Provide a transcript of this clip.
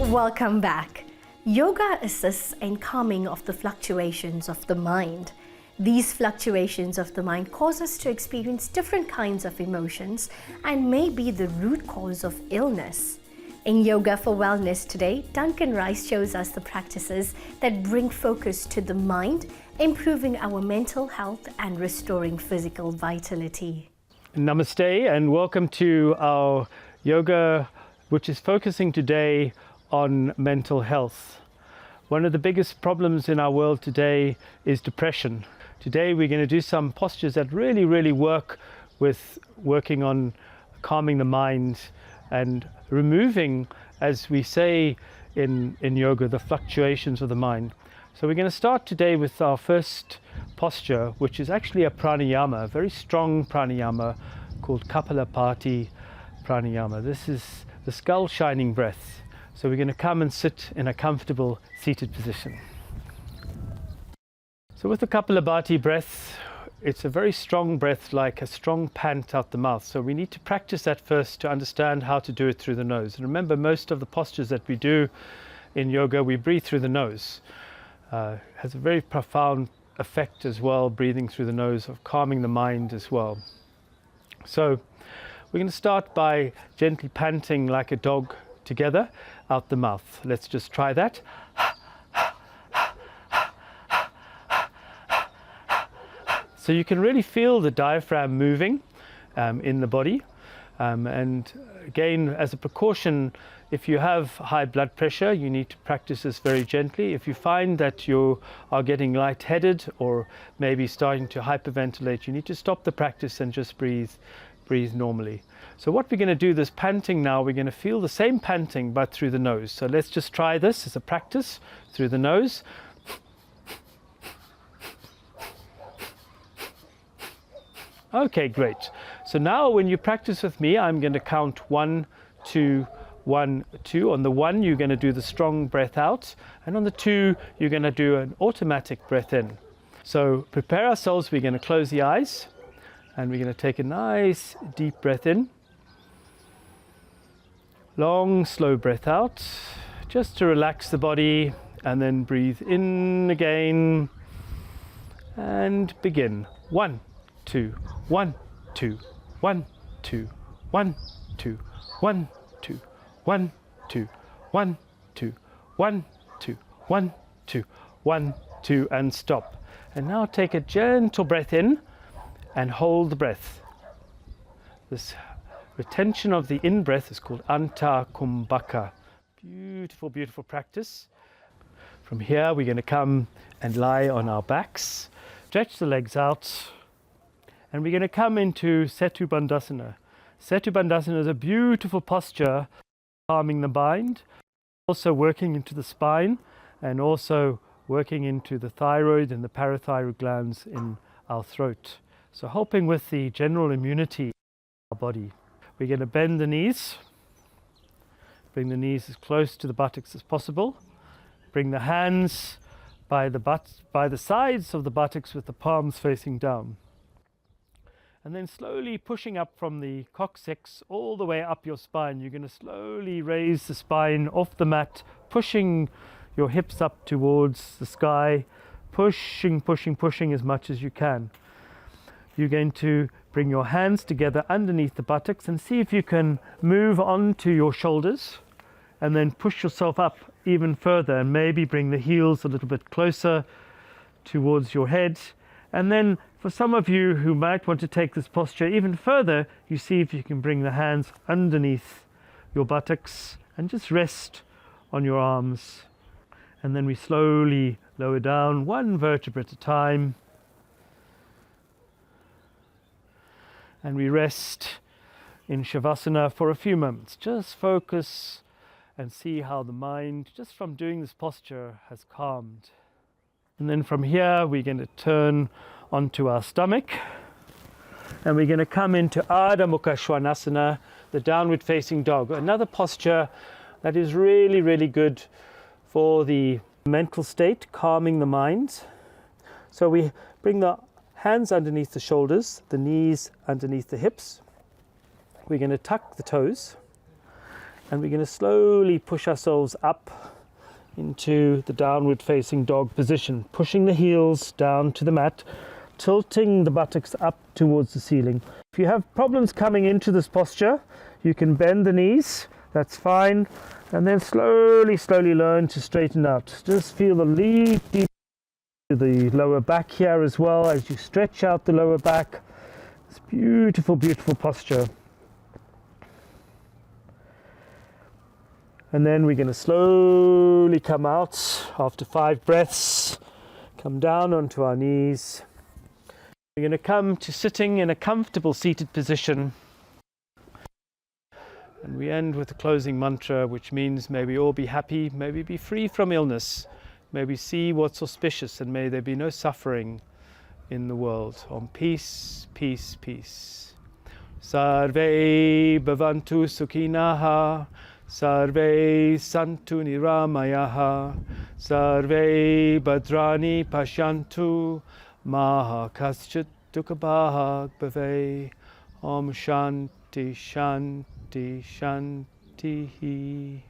Welcome back. Yoga assists in calming of the fluctuations of the mind. These fluctuations of the mind cause us to experience different kinds of emotions and may be the root cause of illness. In Yoga for Wellness today, Duncan Rice shows us the practices that bring focus to the mind, improving our mental health and restoring physical vitality. Namaste and welcome to our yoga, which is focusing today on mental health. One of the biggest problems in our world today is depression. Today we're going to do some postures that really work with working on calming the mind and removing, as we say in yoga, the fluctuations of the mind. So we're going to start today with our first posture, which is actually a pranayama, a very strong pranayama called Kapalabhati pranayama. This is the skull shining breath. So we're going to come and sit in a comfortable seated position. So with the Kapalabhati breath, it's a very strong breath, like a strong pant out the mouth. So we need to practice that first to understand how to do it through the nose. And remember, most of the postures that we do in yoga, we breathe through the nose. Has a very profound effect as well, breathing through the nose, of calming the mind as well. So we're going to start by gently panting like a dog together out the mouth. Let's just try that. So you can really feel the diaphragm moving in the body. And again, as a precaution, if you have high blood pressure, you need to practice this very gently. If you find that you are getting lightheaded or maybe starting to hyperventilate, you need to stop the practice and just breathe normally. So what we're going to do, this panting now, we're going to feel the same panting but through the nose. So let's just try this as a practice through the nose. Okay, great. So now when you practice with me, I'm going to count 1, 2, 1, 2. On the 1, you're going to do the strong breath out. And on the 2, you're going to do an automatic breath in. So prepare ourselves. We're going to close the eyes. And we're going to take a nice deep breath in. Long, slow breath out, just to relax the body, and then breathe in again and begin. 1, 2, 1, 2, 1, 2, 1, 2, 1, 2, 1, 2, 1, 2, 1, 2, 1, 2, 1, 2, and stop. And now take a gentle breath in and hold the breath. This retention of the in-breath is called Anta Kumbhaka. Beautiful, beautiful practice. From here, we're going to come and lie on our backs, stretch the legs out, and we're going to come into Setu Bandhasana. Setu Bandhasana is a beautiful posture, calming the mind, also working into the spine, and also working into the thyroid and the parathyroid glands in our throat. So helping with the general immunity of our body. We're going to bend the knees, bring the knees as close to the buttocks as possible. Bring the hands by the sides of the buttocks with the palms facing down. And then slowly pushing up from the coccyx all the way up your spine. You're going to slowly raise the spine off the mat, pushing your hips up towards the sky, pushing as much as you can. You're going to bring your hands together underneath the buttocks and see if you can move onto your shoulders and then push yourself up even further and maybe bring the heels a little bit closer towards your head. And then for some of you who might want to take this posture even further, you see if you can bring the hands underneath your buttocks and just rest on your arms. And then we slowly lower down one vertebra at a time. And we rest in Shavasana for a few moments. Just focus and see how the mind, just from doing this posture, has calmed. And then from here, we're going to turn onto our stomach. And we're going to come into Ardha Mukha Svanasana, the downward facing dog. Another posture that is really good for the mental state, calming the mind. So we bring the hands underneath the shoulders, the knees underneath the hips. We're going to tuck the toes. And we're going to slowly push ourselves up into the downward facing dog position, pushing the heels down to the mat, tilting the buttocks up towards the ceiling. If you have problems coming into this posture, you can bend the knees, that's fine, and then slowly learn to straighten out. Just feel the lead deep to the lower back here as well as you stretch out the lower back. It's beautiful, beautiful posture. And then we're going to slowly come out after 5 breaths, come down onto our knees. We're going to come to sitting in a comfortable seated position. And we end with a closing mantra, which means may we all be happy, may we be free from illness, may we see what's auspicious, and may there be no suffering in the world. Om peace, peace, peace. Sarve bhavantu sukhinaha. Sarve santu niramayaha, sarve bhadrani pashantu, maha kaschit dukkhabhag bhave. Om shanti shanti shanti.